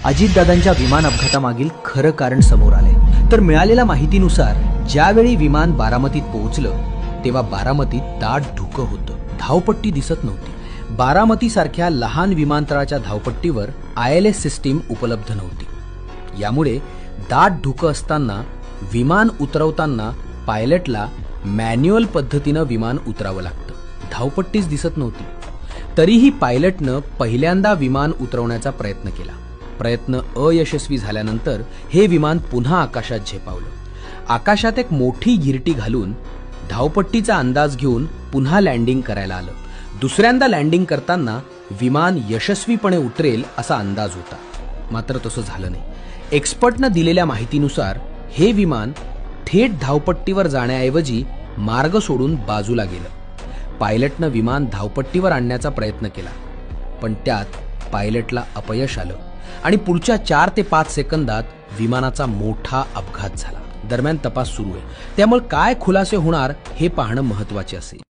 अजितदादांच्या विमान अपघातामागील खरं कारण समोर आले। तर मिळालेल्या माहितीनुसार ज्यावेळी विमान बारामतीत पोहोचलं तेव्हा बारामतीत दाट धुकं होतं, धावपट्टी दिसत नव्हती। बारामती सारख्या लहान विमानतळाच्या धावपट्टीवर ILS सिस्टीम उपलब्ध नव्हती। यामुळे दाट धुकं असताना विमान उतरवताना पायलटला मॅन्युअल पद्धतीनं विमान उतरावं लागतं, धावपट्टीच दिसत नव्हती। तरीही पायलटनं पहिल्यांदा विमान उतरवण्याचा प्रयत्न केला। प्रयत्न अयशस्वी झाल्यानंतर हे विमान पुन्हा आकाशात झेपावलं। आकाशात एक मोठी गिरटी घालून धावपट्टीचा अंदाज घेऊन पुन्हा लँडिंग करायला आलं। दुसऱ्यांदा लँडिंग करताना विमान यशस्वीपणे उतरेल असा अंदाज होता, मात्र तसं झालं नाही। एक्सपर्टनं दिलेल्या माहितीनुसार हे विमान थेट धावपट्टीवर जाण्याऐवजी मार्ग सोडून बाजूला गेलं। पायलटनं विमान धावपट्टीवर आणण्याचा प्रयत्न केला, पण त्यात पायलटला अपयश आलं आणि पुढच्या 4 ते 5 सेकंदात विमानाचा मोठा अपघात झाला। दरम्यान तपास सुरू आहे, त्यामुळे काय खुलासे होणार हे पाहणं महत्त्वाचे असेल।